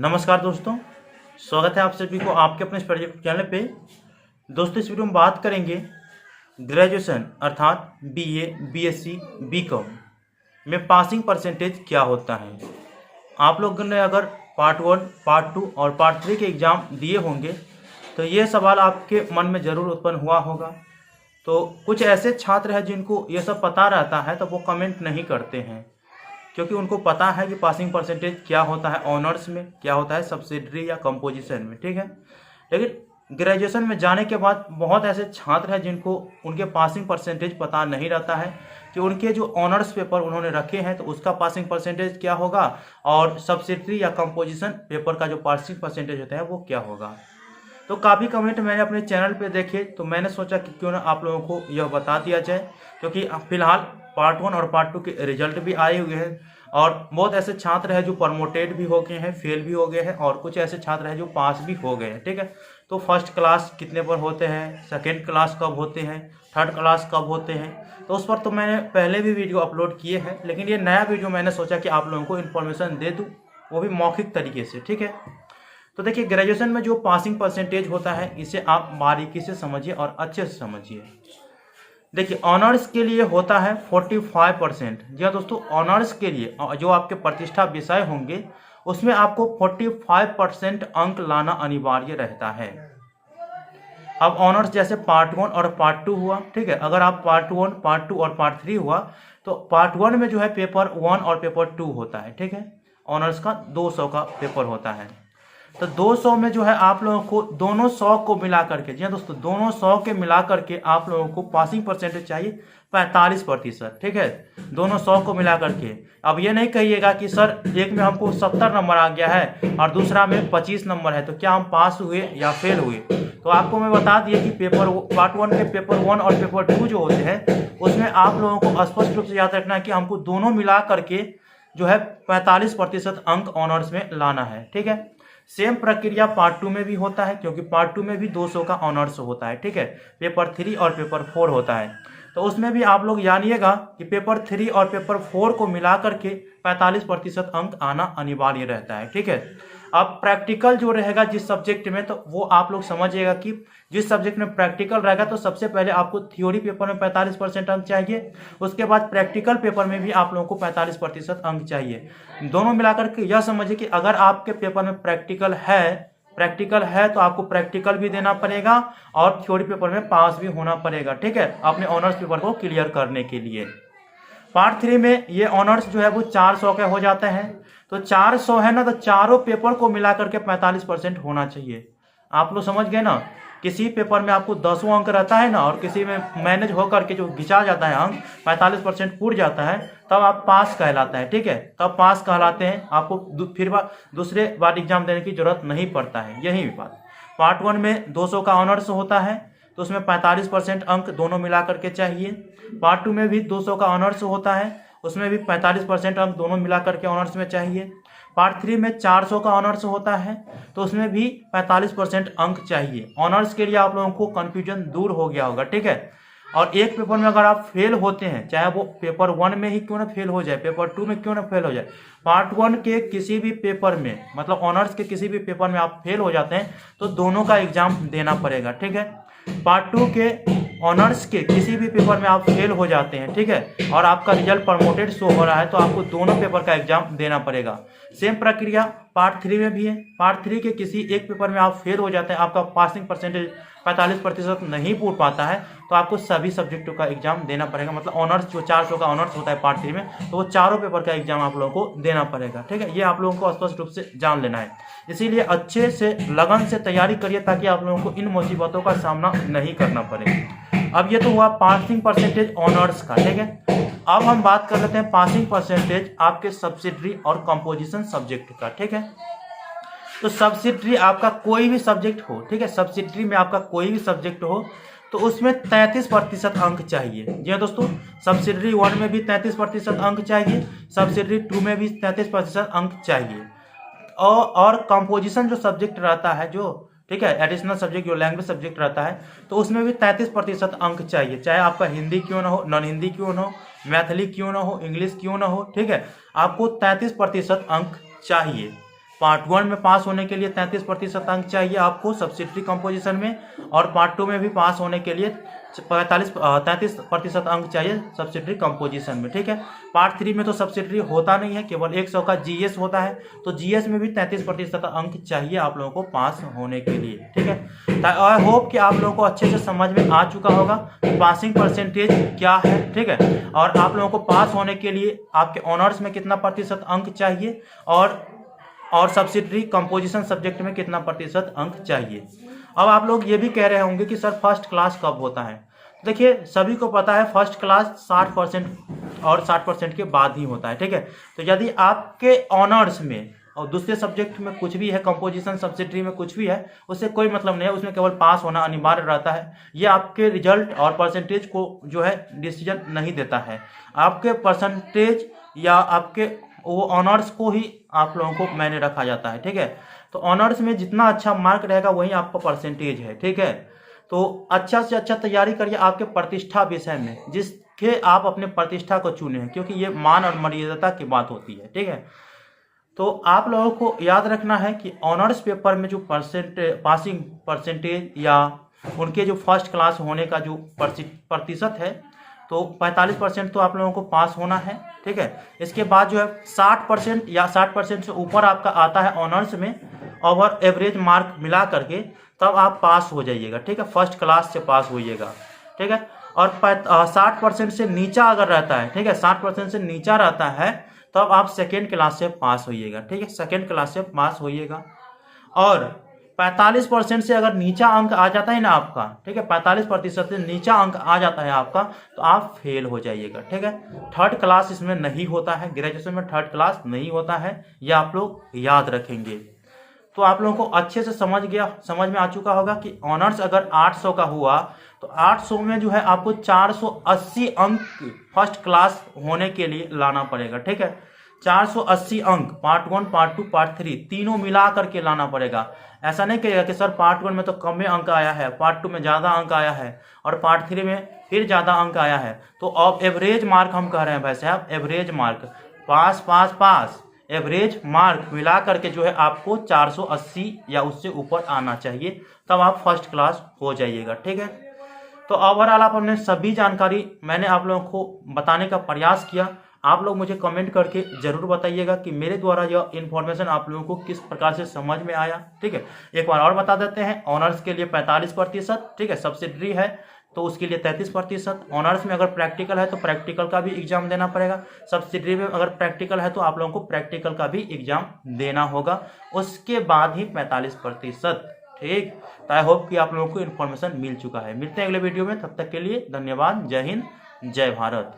नमस्कार दोस्तों, स्वागत है आप सभी को आपके अपने स्टडी चैनल पे। दोस्तों, इस वीडियो में बात करेंगे ग्रेजुएशन अर्थात बीए, बीएससी, बीकॉम में पासिंग परसेंटेज क्या होता है। आप लोगों ने अगर पार्ट 1, पार्ट 2 और पार्ट 3 के एग्ज़ाम दिए होंगे तो ये सवाल आपके मन में ज़रूर उत्पन्न हुआ होगा। तो कुछ ऐसे छात्र हैं जिनको ये सब पता रहता है तो वो कमेंट नहीं करते हैं, क्योंकि उनको पता है कि पासिंग परसेंटेज क्या होता है, ऑनर्स में क्या होता है, सब्सिडरी या कंपोजिशन में, ठीक है। लेकिन ग्रेजुएशन में जाने के बाद बहुत ऐसे छात्र हैं जिनको उनके पासिंग परसेंटेज पता नहीं रहता है कि उनके जो ऑनर्स पेपर उन्होंने रखे हैं तो उसका पासिंग परसेंटेज क्या होगा और सब्सिडरी या कंपोजिशन पेपर का जो पासिंग परसेंटेज होता है वो क्या होगा। तो काफ़ी कमेंट मैंने अपने चैनल पे देखे तो मैंने सोचा कि क्यों ना आप लोगों को यह बता दिया जाए, क्योंकि फिलहाल पार्ट 1 और पार्ट 2 के रिजल्ट भी आए हुए हैं और बहुत ऐसे छात्र हैं जो प्रमोटेड भी हो गए हैं, फेल भी हो गए हैं और कुछ ऐसे छात्र हैं जो पास भी हो गए हैं, ठीक है। तो फर्स्ट क्लास कितने पर होते हैं, सेकेंड क्लास कब होते हैं, थर्ड क्लास कब होते हैं, तो उस पर तो मैंने पहले भी वीडियो अपलोड किए हैं, लेकिन ये नया वीडियो मैंने सोचा कि आप लोगों को इन्फॉर्मेशन दे दूँ, वो भी मौखिक तरीके से, ठीक है। तो देखिए, ग्रेजुएशन में जो पासिंग परसेंटेज होता है इसे आप बारीकी से समझिए और अच्छे से समझिए। देखिए, ऑनर्स के लिए होता है 45%। जी हाँ दोस्तों, ऑनर्स के लिए जो आपके प्रतिष्ठा विषय होंगे उसमें आपको 45% अंक लाना अनिवार्य रहता है। अब ऑनर्स जैसे पार्ट 1 और पार्ट 2 हुआ, ठीक है। अगर आप पार्ट 1, पार्ट 2 और पार्ट 3 हुआ तो पार्ट 1 में जो है पेपर 1 और पेपर 2 होता है, ठीक है। ऑनर्स का 200 का पेपर होता है। तो 200 में जो है आप लोगों को दोनों 100 को मिला करके, जी हाँ दोस्तों, दोनों 100 के मिला करके आप लोगों को पासिंग परसेंटेज चाहिए 45%, ठीक है। दोनों 100 को मिला करके। अब ये नहीं कहिएगा कि सर एक में हमको 70 नंबर आ गया है और दूसरा में 25 नंबर है तो क्या हम पास हुए या फेल हुए। तो आपको मैं बता दिए कि पार्ट 1 के पेपर 1 और पेपर 2 जो होते हैं उसमें आप लोगों को स्पष्ट रूप से याद रखना है कि हमको दोनों मिला करके जो है 45% अंक ऑनर्स में लाना है, ठीक है। सेम प्रक्रिया पार्ट 2 में भी होता है, क्योंकि पार्ट 2 में भी 200 का ऑनर्स होता है, ठीक है। पेपर 3 और पेपर 4 होता है, तो उसमें भी आप लोग जानिएगा कि पेपर 3 और पेपर 4 को मिला करके 45% अंक आना अनिवार्य रहता है, ठीक है। अब प्रैक्टिकल जो रहेगा जिस सब्जेक्ट में, तो वो आप लोग समझिएगा कि जिस सब्जेक्ट में प्रैक्टिकल रहेगा तो सबसे पहले आपको थ्योरी पेपर में 45% अंक चाहिए, उसके बाद प्रैक्टिकल पेपर में भी आप लोगों को 45% अंक चाहिए। दोनों मिलाकर के यह समझिए कि अगर आपके पेपर में प्रैक्टिकल है तो आपको प्रैक्टिकल भी देना पड़ेगा और थ्योरी पेपर में पास भी होना पड़ेगा, ठीक है, अपने ऑनर्स पेपर को क्लियर करने के लिए। पार्ट 3 में ये ऑनर्स जो है वो 400 के हो जाते हैं, तो 400 है ना, तो चारों पेपर को मिला करके 45% होना चाहिए। आप लोग समझ गए ना। किसी पेपर में आपको 10 अंक रहता है ना और किसी में मैनेज होकर के जो घिंचा जाता है अंक 45% पूर जाता है, तब आप पास कहलाता है, ठीक है। तब पास कहलाते हैं, आपको फिर दूसरे बार एग्जाम देने की जरूरत नहीं पड़ता है। यही बात। पार्ट 1 में 200 का ऑनर्स होता है तो उसमें 45% अंक दोनों मिला करके चाहिए। पार्ट 2 में भी 200 का ऑनर्स होता है, उसमें भी 45% अंक दोनों मिला करके ऑनर्स में चाहिए। पार्ट 3 में 400 का ऑनर्स होता है तो उसमें भी 45% अंक चाहिए। ऑनर्स के लिए आप लोगों को कन्फ्यूजन दूर हो गया होगा, ठीक है। और एक पेपर में अगर आप फेल होते हैं, चाहे वो पेपर 1 में ही क्यों ना फेल हो जाए, पेपर 2 में क्यों ना फेल हो जाए, पार्ट 1 के किसी भी पेपर में, मतलब ऑनर्स के किसी भी पेपर में आप फेल हो जाते हैं तो दोनों का एग्जाम देना पड़ेगा, ठीक है। पार्ट 2 के ऑनर्स के किसी भी पेपर में आप फेल हो जाते हैं, ठीक है, और आपका रिजल्ट प्रमोटेड शो हो रहा है तो आपको दोनों पेपर का एग्जाम देना पड़ेगा। सेम प्रक्रिया पार्ट 3 में भी है। पार्ट 3 के किसी एक पेपर में आप फेल हो जाते हैं, आपका पासिंग परसेंटेज 45% नहीं पूछ पाता है तो आपको सभी सब्जेक्टों का एग्जाम देना पड़ेगा। मतलब ऑनर्स जो 400 का ऑनर्स होता है पार्ट 3 में, तो वो चारों पेपर का एग्जाम आप लोगों को देना पड़ेगा, ठीक है। ये आप लोगों को स्पष्ट रूप से जान लेना है। इसीलिए अच्छे से लगन से तैयारी करिए ताकि आप लोगों को इन मुसीबतों का सामना नहीं करना पड़े। अब ये तो हुआ पासिंग परसेंटेज ऑनर्स का, ठीक है। अब हम बात कर लेते हैं पासिंग परसेंटेज आपके सब्सिडरी और कंपोजिशन सब्जेक्ट का, ठीक है। तो सब्सिडरी आपका कोई भी सब्जेक्ट हो, ठीक है, सब्सिडरी में आपका कोई भी सब्जेक्ट हो तो उसमें 33% अंक चाहिए। जी हाँ दोस्तों, सब्सिडरी 1 में भी 33% अंक चाहिए, सब्सिडरी 2 में भी 33% अंक चाहिए। और कंपोजिशन जो सब्जेक्ट रहता है, जो, ठीक है, एडिशनल सब्जेक्ट जो लैंग्वेज सब्जेक्ट रहता है, तो उसमें भी 33% अंक चाहिए, चाहे आपका हिंदी क्यों ना हो, नॉन हिंदी क्यों ना हो, मैथिली क्यों ना हो, इंग्लिश क्यों ना हो, ठीक है, आपको 33% अंक चाहिए। पार्ट 1 में पास होने के लिए 33% अंक चाहिए आपको सब्सिडरी कंपोजिशन में, और पार्ट 2 में भी पास होने के लिए 33% अंक चाहिए सब्सिडरी कंपोजिशन में, ठीक है। पार्ट 3 में तो सब्सिडरी होता नहीं है, केवल 100 का जीएस होता है, तो जीएस में भी 33% अंक चाहिए आप लोगों को पास होने के लिए, ठीक है। आई होप कि आप लोगों को अच्छे से समझ में आ चुका होगा पासिंग परसेंटेज क्या है, ठीक है, और आप लोगों को पास होने के लिए आपके ऑनर्स में कितना प्रतिशत अंक चाहिए और सब्सिडरी कंपोजिशन सब्जेक्ट में कितना प्रतिशत अंक चाहिए। अब आप लोग ये भी कह रहे होंगे कि सर फर्स्ट क्लास कब होता है। देखिए सभी को पता है फर्स्ट क्लास 60% और 60% के बाद ही होता है, ठीक है। तो यदि आपके ऑनर्स में और दूसरे सब्जेक्ट में कुछ भी है, कंपोजिशन सब्सिडरी में कुछ भी है, उससे कोई मतलब नहीं है, उसमें केवल पास होना अनिवार्य रहता है। ये आपके रिजल्ट और परसेंटेज को जो है डिसीजन नहीं देता है, आपके परसेंटेज या आपके वो ऑनर्स को ही आप लोगों को मायने रखा जाता है, ठीक है। तो ऑनर्स में जितना अच्छा मार्क रहेगा वही आपका परसेंटेज है, ठीक है। तो अच्छा से अच्छा तैयारी करिए आपके प्रतिष्ठा विषय में, जिसके आप अपने प्रतिष्ठा को चुने हैं, क्योंकि ये मान और मर्यादा की बात होती है, ठीक है। तो आप लोगों को याद रखना है कि ऑनर्स पेपर में जो पासिंग परसेंटेज या उनके जो फर्स्ट क्लास होने का जो प्रतिशत है, तो 45% तो आप लोगों को पास होना है, ठीक है। इसके बाद जो है 60% या 60% से ऊपर आपका आता है ऑनर्स में ओवर एवरेज मार्क मिला करके, तब आप पास हो जाइएगा, ठीक है, फर्स्ट क्लास से पास होइएगा, ठीक है। और 60% से नीचा अगर रहता है, ठीक है, 60% से नीचा रहता है तब आप सेकेंड क्लास से पास होइएगा, ठीक है, सेकेंड क्लास से पास होइएगा। और 45% से अगर नीचा अंक आ जाता है ना आपका, ठीक है, 45% से नीचा अंक आ जाता है आपका, तो आप फेल हो जाइएगा, ठीक है। थर्ड क्लास इसमें नहीं होता है, ग्रेजुएशन में थर्ड क्लास नहीं होता है, ये आप लोग याद रखेंगे। तो आप लोगों को अच्छे से समझ में आ चुका होगा कि ऑनर्स अगर 800 का हुआ तो 800 में जो है आपको 480 अंक फर्स्ट क्लास होने के लिए लाना पड़ेगा, ठीक है। 480 अंक पार्ट 1, पार्ट 2, पार्ट 3 तीनों मिला करके लाना पड़ेगा। ऐसा नहीं कहेगा कि सर पार्ट 1 में तो कम अंक आया है, पार्ट 2 में ज़्यादा अंक आया है और पार्ट 3 में फिर ज़्यादा अंक आया है। तो अब एवरेज मार्क हम कह रहे हैं भाई साहब, एवरेज मार्क पास एवरेज मार्क मिला करके जो है आपको 480 या उससे ऊपर आना चाहिए, तब आप फर्स्ट क्लास हो जाइएगा, ठीक है। तो ओवरऑल आप हमने सभी जानकारी मैंने आप लोगों को बताने का प्रयास किया। आप लोग मुझे कमेंट करके जरूर बताइएगा कि मेरे द्वारा यह इन्फॉर्मेशन आप लोगों को किस प्रकार से समझ में आया, ठीक है। एक बार और बता देते हैं, ऑनर्स के लिए 45%, ठीक है, सब्सिडरी है तो उसके लिए 33%। ऑनर्स में अगर प्रैक्टिकल है तो प्रैक्टिकल का भी एग्जाम देना पड़ेगा, सब्सिडरी में अगर प्रैक्टिकल है तो आप लोगों को प्रैक्टिकल का भी एग्जाम देना होगा, उसके बाद ही 45%, ठीक। तो आई होप कि आप लोगों को इन्फॉर्मेशन मिल चुका है। मिलते हैं अगले वीडियो में, तब तक के लिए धन्यवाद। जय हिंद, जय भारत।